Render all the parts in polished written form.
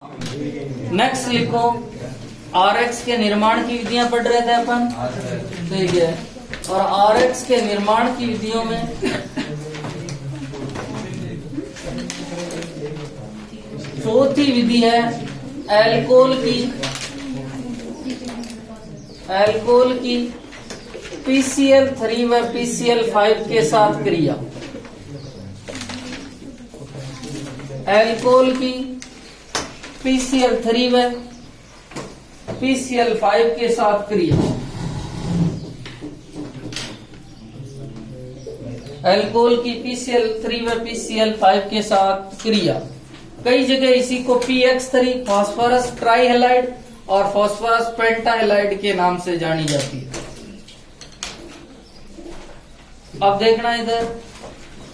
Next लिखो, RX के निर्माण की विधियां पढ़ रहे थे अपन, ठीक है। और आरएक्स के निर्माण की विधियों में चौथी विधि है एल्कोहल की PCl3 व PCl5 के साथ क्रिया। एल्कोहल की PCl3 व PCl5 के साथ क्रिया। एल्कोहल की PCl3 व PCl5 के साथ क्रिया। कई जगह इसी को PX3 फास्फोरस ट्राइहेलाइड और फास्फोरस पेंटाहेलाइड के नाम से जानी जाती है। अब देखना इधर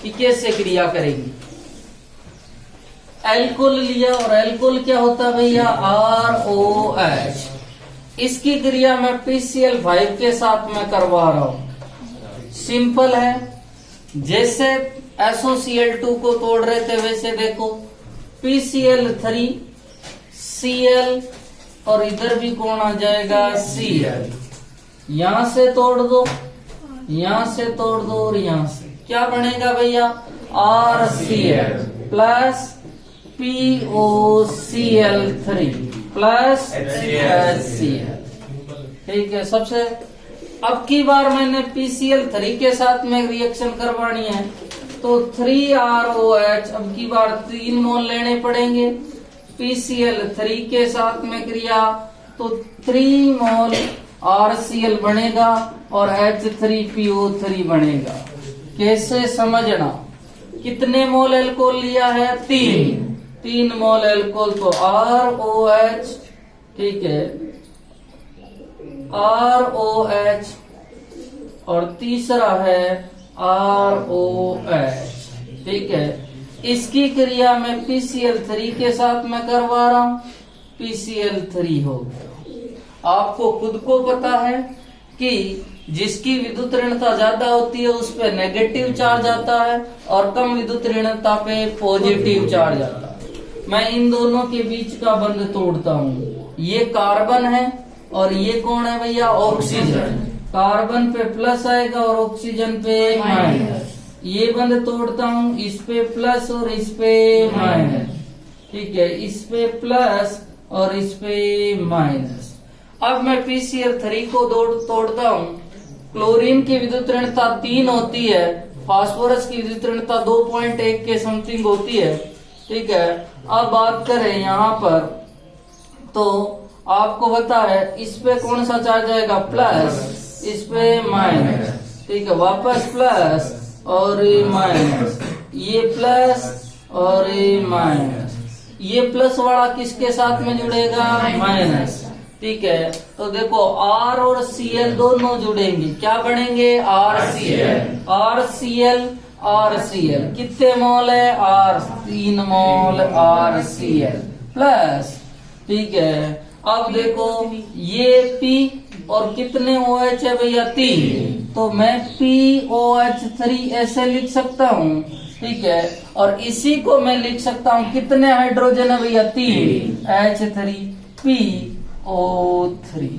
कि कैसे क्रिया करेगी। एल्कोहल लिया और एल्कोहल क्या होता है भैया, ROH। इसकी क्रिया मैं PCl5 के साथ में करवा रहा हूं। सिंपल है, जैसे SOCl2 को तोड़ रहे थे वैसे देखो, PCl3 Cl और इधर भी कौन आ जाएगा, Cl। यहां से तोड़ दो, यहां से तोड़ दो और यहां से क्या बनेगा भैया, RCl plus POCl3 plus HCl। ठीक है। सबसे अब की बार मैंने PCl3 के साथ में रिएक्शन करवानी है तो 3ROH अब की बार 3 मोल लेने पड़ेंगे। PCl3 के साथ में क्रिया तो 3 मोल RCl बनेगा और H3PO3 बनेगा। कैसे समझना, कितने मोल एल्कोहल लिया है, 3 मोल एल्कोहल तो ROH, ठीक है, ROH और तीसरा है ROH, ठीक है। इसकी क्रिया मैं PCl3 के साथ में करवा रहा हूं, PCl3 हो गया। आपको खुद को पता है कि जिसकी विद्युत ऋणता ज्यादा होती है उस पे नेगेटिव चार्ज आता है और कम विद्युत ऋणता पे पॉजिटिव चार्ज आता है। मैं इन दोनों के बीच का बंध तोड़ता हूँ। ये कार्बन है और ये कौन है भैया, ऑक्सीजन। कार्बन पे प्लस आएगा और ऑक्सीजन पे माइनस। ये बंध तोड़ता हूँ, इस पे प्लस और इस पे माइनस, ठीक है, इस पे प्लस और इस पे माइनस। अब मैं PCl3 को तोड़ता हूँ। क्लोरीन की विद्युत ऋणता 3 होती है, फास्फोरस की विद्युत ऋणता 2.1 के समथिंग होती है, ठीक है। अब बात करें यहाँ पर तो आपको पता है इस पे कौन सा चार्ज आएगा, प्लस, इस पे माइनस, ठीक है, वापस प्लस और माइनस, ये प्लस और माइनस। ये प्लस वाला किसके साथ में जुड़ेगा, माइनस, ठीक है। तो देखो R और Cl दोनों जुड़ेंगे, क्या बनेंगे, RCl कितने मोल है, 3 मोल RCl प्लस, ठीक है। अब देखो ये P और कितने OH है भैया, 3, तो मैं POH3 ऐसे लिख सकता हूँ, ठीक है। और इसी को मैं लिख सकता हूँ, कितने हाइड्रोजन है भैया, 3, H3PO3।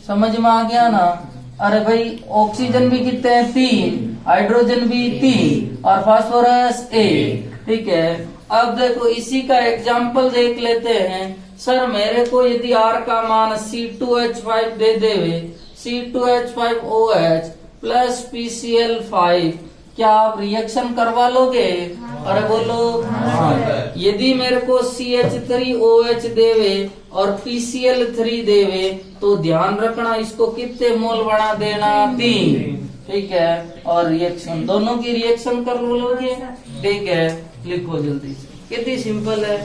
समझ में आ गया ना। अरे भाई ऑक्सीजन भी कितने हैं, 3, हाइड्रोजन भी 3 और फास्फोरस 1, ठीक है। अब देखो इसी का एग्जाम्पल देख लेते हैं। सर मेरे को यदि R का मान C2H5 दे देवे, C2H5OH प्लस PCl5, क्या आप रिएक्शन करवा लोगे, अरे बोलो हाँ। यदि मेरे को CH3OH देवे और PCl3 देवे तो ध्यान रखना इसको कितने मोल बना देना, 3, ठीक है। और रिएक्शन दोनों की रिएक्शन कर लोगे, ठीक है। लिखो जल्दी से, कितनी सिंपल है।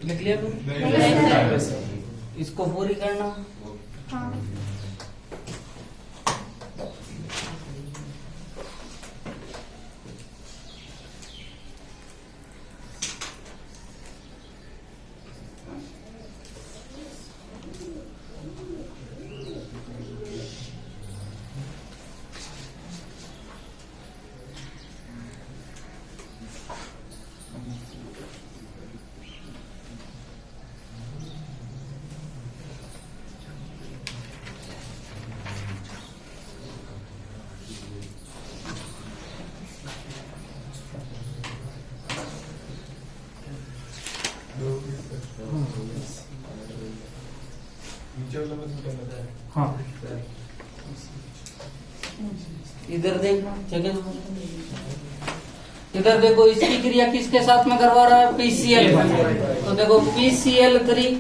लिख लिया तुम? इसको पूरी करना। हाँ। हाँ, इधर देखना जगह, इधर देखो इसकी क्रिया किसके साथ में करवा रहा है? PCl। तो देखो PCl3,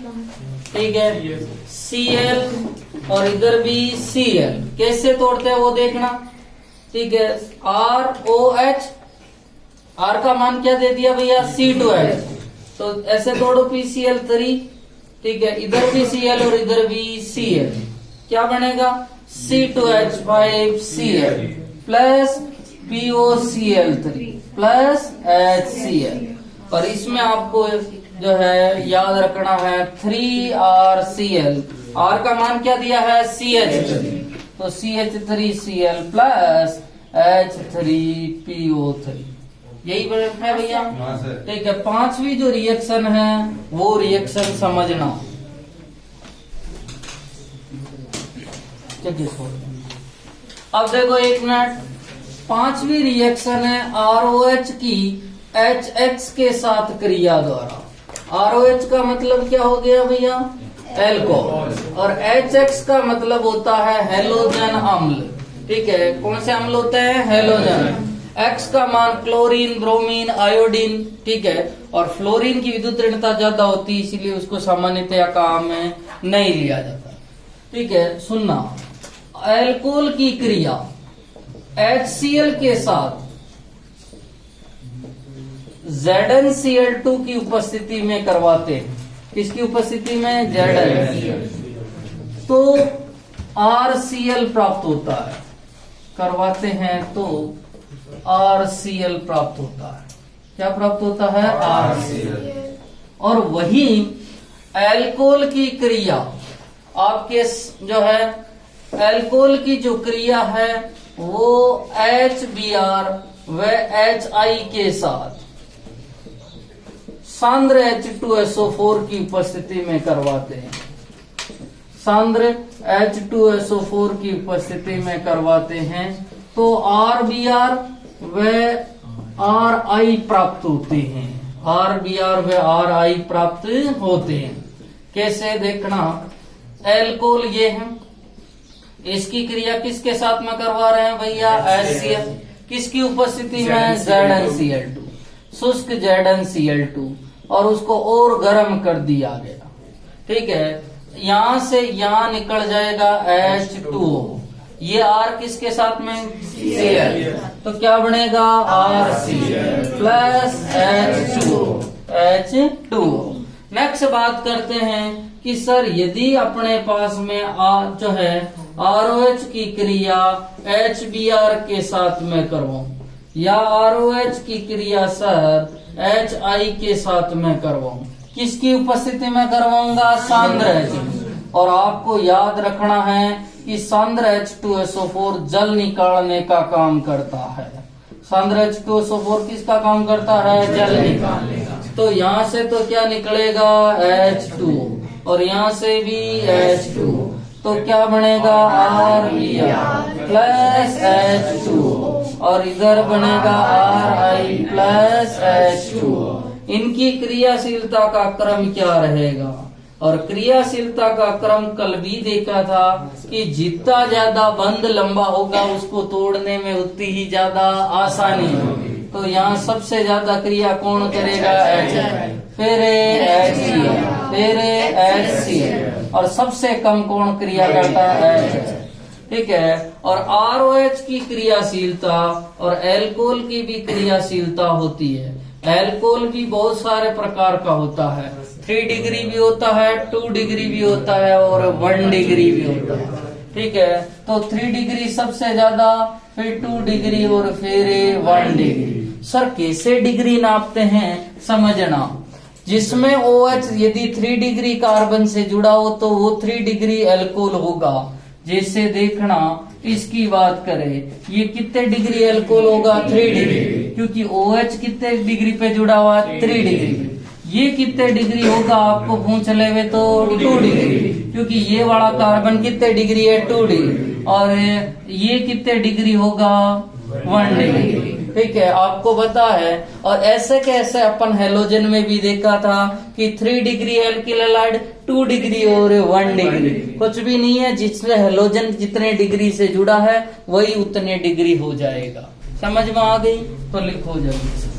ठीक है, Cl और इधर भी Cl। कैसे तोड़ते हैं वो देखना, ठीक है। ROH, R का मान क्या दे दिया भैया? C2H। तो ऐसे तोड़ो PCl3, ठीक है, इधर भी Cl और इधर भी Cl, क्या बनेगा? C2H5Cl plus POCl3 plus HCl। और इसमें आपको जो है याद रखना है 3RCl। R का मान क्या दिया है? CH3, तो CH3Cl प्लस H3PO3, यही है भैया, ठीक है। पांचवी जो रिएक्शन है वो रिएक्शन समझना। अब देखो एक मिनट, पांचवी रिएक्शन है ROH की HX के साथ क्रिया द्वारा। ROH का मतलब क्या हो गया भैया? एल्कोहल, और HX का मतलब होता है हेलोजन अम्ल, ठीक है। कौन से अम्ल होते हैं? हेलोजन। X का मान क्लोरीन, ब्रोमीन, आयोडीन, ठीक है। और फ्लोरीन की विद्युत ऋणता ज्यादा होती है, इसीलिए उसको सामान्यतया काम में नहीं लिया जाता, ठीक है। सुनना, एल्कोहल की क्रिया HCl के साथ ZnCl2 की उपस्थिति में करवाते हैं। किसकी उपस्थिति में? Zn। तो RCl प्राप्त होता है, करवाते हैं तो RCl प्राप्त होता है। क्या प्राप्त होता है? RCl। और वही एल्कोहल की क्रिया आपके जो है, एल्कोहल की जो क्रिया है वो HBr व HI के साथ सांद्र H2SO4 की उपस्थिति में करवाते हैं। सांद्र H2SO4 की उपस्थिति में करवाते हैं तो RBr व RI प्राप्त होते हैं। RBr व RI प्राप्त होते हैं। कैसे देखना, एल्कोहल ये है, इसकी क्रिया किसके साथ में करवा रहे हैं भैया? HCl। किसकी उपस्थिति में? ZnCl2, शुष्क ZnCl2, और उसको और गर्म कर दिया गया, ठीक है। यहां से यहां निकल जाएगा H2O, ये R किसके साथ में? Cl, तो क्या बनेगा? RCl plus H2O। नेक्स्ट बात करते हैं कि सर यदि अपने पास में जो है ROH की क्रिया HBr के साथ में करवाऊं, या ROH की क्रिया सर HI के साथ में करवाऊं। किसकी उपस्थिति में करवाऊंगा? सांद्र H। और आपको याद रखना है कि सांद्र H2SO4 जल निकालने का काम करता है। सांद्र H2SO4 किसका काम करता है? जल निकालने का। तो यहाँ से तो क्या निकलेगा? H2, और यहाँ से भी H2, तो क्या बनेगा? RBr प्लस H2, और इधर बनेगा RI प्लस H2। इनकी क्रियाशीलता का क्रम क्या रहेगा? और क्रियाशीलता का क्रम कल भी देखा था कि जितना ज्यादा बंध लंबा होगा उसको तोड़ने में उतनी ही ज्यादा आसानी होगी। तो यहाँ सबसे ज्यादा क्रिया कौन करेगा? H, फिर HCl, फिर HCl, और सबसे कम कौन क्रिया करता है? H। ठीक है। और ROH की क्रियाशीलता और एल्कोहल की भी क्रियाशीलता होती है। एल्कोहल भी बहुत सारे प्रकार का होता है, 3 डिग्री भी होता है, 2 डिग्री भी होता है, और 1 डिग्री भी होता है। ठीक है। तो 3 डिग्री सबसे ज्यादा, फिर 2 डिग्री, और फिर 1 डिग्री। सर कैसे डिग्री नापते हैं समझना। जिसमें OH यदि 3 डिग्री कार्बन से जुड़ा हो तो वो 3 डिग्री एल्कोहल होगा। जैसे देखना, इसकी बात करें, ये कितने डिग्री एल्कोहल होगा? 3 डिग्री, क्योंकि OH कितने डिग्री पे जुड़ा हुआ? 3 डिग्री। ये कितने डिग्री होगा आपको पूछ लेवे तो 2 डिग्री, क्योंकि ये वाला कार्बन कितने डिग्री है? 2 डिग्री। और ये कितने डिग्री होगा? 1 डिग्री। ठीक है, आपको पता है। और ऐसे कैसे अपन हेलोजन में भी देखा था कि 3 डिग्री एल्किल हैलाइड, 2 डिग्री और 1 डिग्री। कुछ भी नहीं है, जिसमें हेलोजन जितने डिग्री से जुड़ा है वही उतने डिग्री हो जाएगा। समझ में आ गई? तो लिखो जल्दी।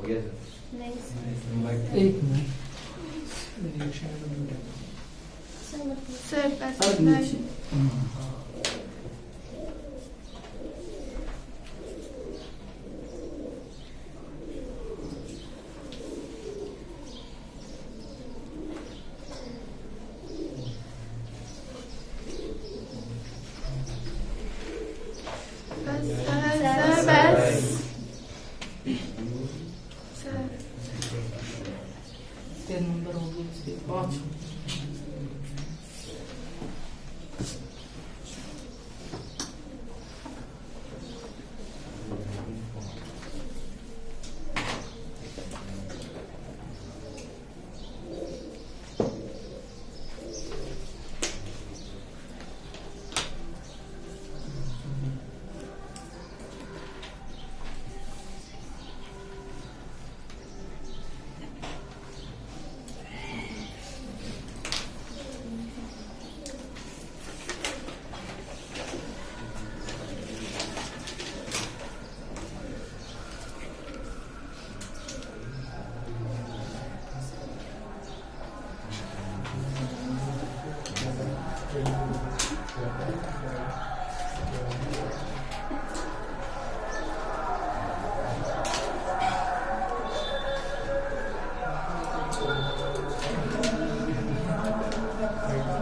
एक मिनट सर पैसा अब नीचे कितने नंबर हो गए इसके? 5।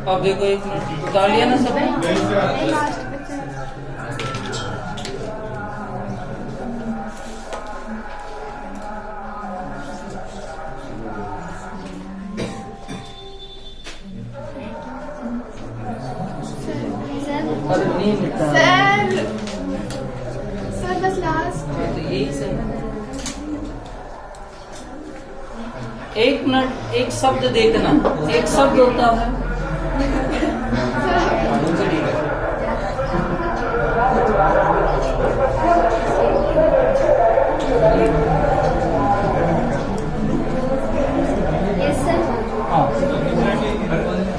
अब देखो, एक मिनट उतार लिया ना सब? अरे नहीं मिटा सर बस लास्ट। तो यही सही। एक मिनट, एक शब्द देखना। एक शब्द होता है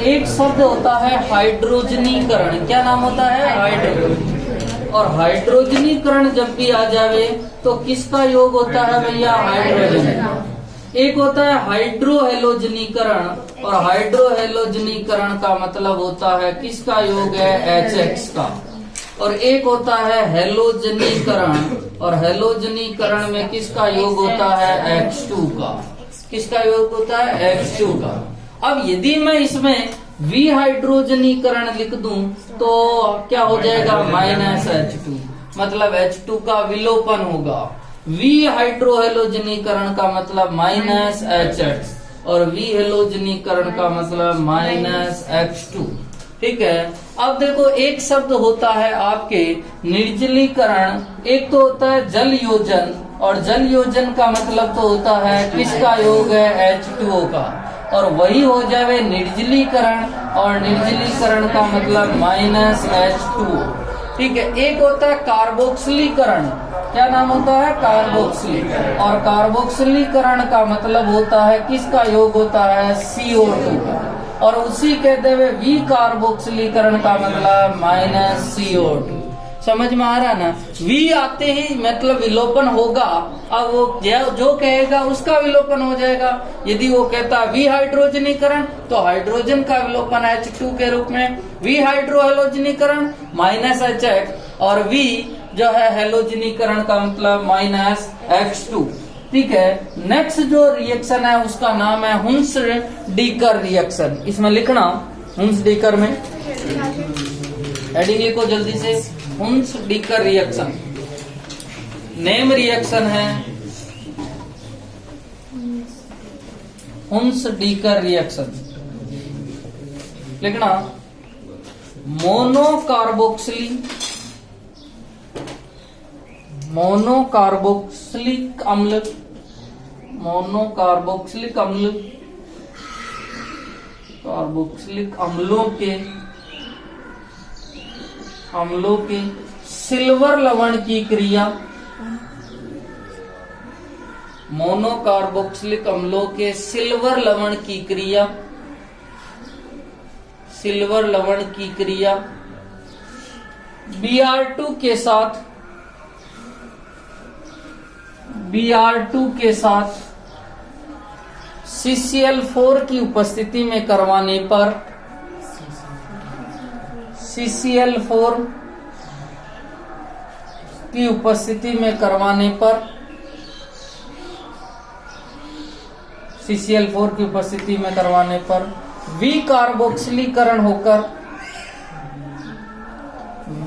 एक शब्द होता है हाइड्रोजनीकरण। क्या नाम होता है? हाइड्रोजन। और हाइड्रोजनीकरण जब भी आ जावे तो किसका योग होता है भैया? हाइड्रोजन। एक होता है हाइड्रोहेलोजनीकरण, और हाइड्रोहेलोजनीकरण का मतलब होता है किसका योग है? HX का। और एक होता है हेलोजनीकरण, और हेलोजनीकरण में किसका योग होता है? H2 का। किसका योग होता है? H2 का। अब यदि मैं इसमें विहाइड्रोजनीकरण लिख दूं तो क्या हो जाएगा? -H2, मतलब H2 का विलोपन होगा। विहाइड्रोहेलोजनीकरण का मतलब -HX, और विहेलोजनीकरण का मतलब -H2। ठीक है। अब देखो, एक शब्द होता है आपके निर्जलीकरण। एक तो होता है जल योजन, और जल योजन का मतलब तो होता है किसका योग है? H2O का। और वही हो जावे निर्जलीकरण, और निर्जलीकरण का मतलब -H2O। ठीक है। एक होता है कार्बोक्सिलीकरण। क्या नाम होता है? कार्बोक्सिली। और कार्बोक्सिलीकरण का मतलब होता है किसका योग होता है? CO2 का। और उसी कहते हुए विकार्बोक्सिलीकरण का मतलब -CO2। समझ में आ रहा ना? वी आते ही मतलब विलोपन होगा। अब वो जो कहेगा उसका विलोपन हो जाएगा। यदि वो कहता है विहाइड्रोजनीकरण तो हाइड्रोजन का विलोपन H2 के रूप में, विहाइड्रोहेलोजनीकरण -HX, और वी जो है हेलोजनीकरण का मतलब -H2। ठीक है। नेक्स्ट जो रिएक्शन है उसका नाम है हुन्स-डीकर रिएक्शन। इसमें लिखना हुन्स-डीकर में हेडिंग लिखो जल्दी से। हुन्स-डीकर रिएक्शन नेम रिएक्शन है। हुन्स-डीकर रिएक्शन लिखना। मोनोकार्बोक्सिलिक अम्ल, मोनोकार्बोक्सिलिक अम्ल, कार्बोक्सिलिक अम्लों के सिल्वर लवण की क्रिया, मोनोकार्बोक्सिलिक अम्लों के सिल्वर लवण की क्रिया, सिल्वर लवण की क्रिया Br2 के साथ Br2 के साथ CCl4 की उपस्थिति में करवाने पर CCl4 की उपस्थिति में करवाने पर CCl4 की उपस्थिति में करवाने पर विकार्बोक्सिलीकरण होकर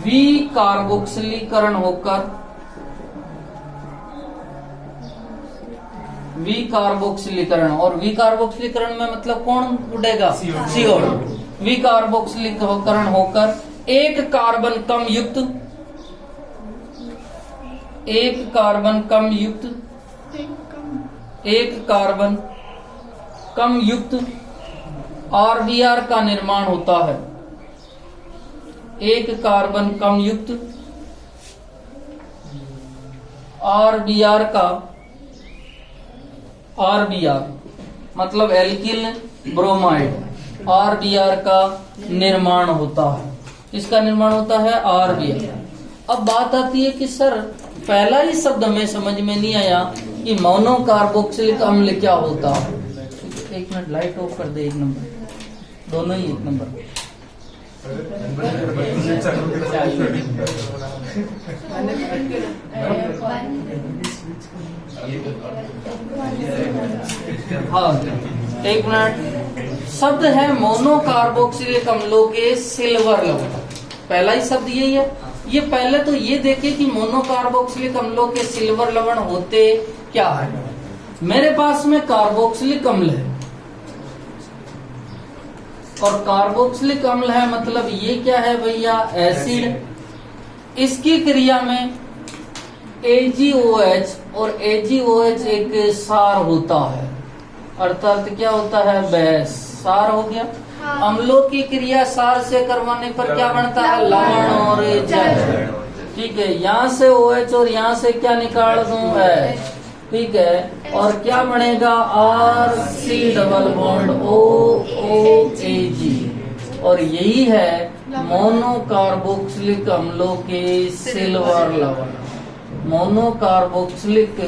विकार्बोक्सिलीकरण और विकार्बोक्सिलीकरण में मतलब कौन उड़ेगा? CO2। विकार्बोक्सिलीकरण होकर एक कार्बन कम युक्त RBr का निर्माण होता है। एक कार्बन कम युक्त RBr मतलब एल्किल ब्रोमाइड RBr का निर्माण होता है। इसका निर्माण होता है RBr। अब बात आती है कि सर पहला ही शब्द हमें समझ में नहीं आया कि मोनो कार्बोक्सिलिक अम्ल क्या होता है। एक मिनट लाइट ऑफ कर दे। एक नंबर, दोनों ही एक नंबर। हाँ, एक मिनट। शब्द है मोनो कार्बोक्सिलिक अम्लों के सिल्वर लवण। पहला ही शब्द यही है। ये पहले तो ये देखे कि मोनो कार्बोक्सिलिक अम्लों के सिल्वर लवण होते क्या है। मेरे पास में कार्बोक्सिलिक अम्ल है और कार्बोक्सिलिक अम्ल है मतलब ये क्या है भैया? एसिड। इसकी क्रिया में AgOH और AgOH एक सार होता है, अर्थात क्या होता है? बेस। सार हो गया। अम्लों की क्रिया सार से करवाने पर क्या बनता है? लवण और जल। ठीक है, यहाँ से OH और यहाँ से क्या निकाल दूं? H। ठीक है, और क्या बनेगा? RC double bond OOAG। और यही है मोनो कार्बोक्सिलिक अम्लों के सिल्वर लवण। मोनो कार्बोक्सिलिक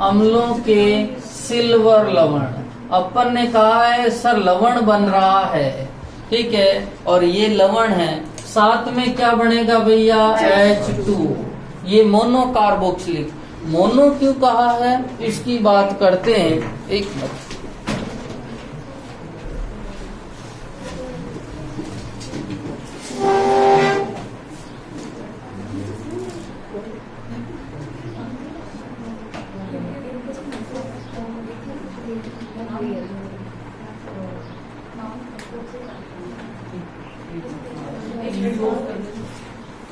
अम्लों के सिल्वर लवण। अपन ने कहा है सर लवण बन रहा है, ठीक है, और ये लवण है। साथ में क्या बनेगा भैया? H2। ये मोनो कार्बोक्सिलिक। मोनो क्यों कहा है इसकी बात करते हैं। एक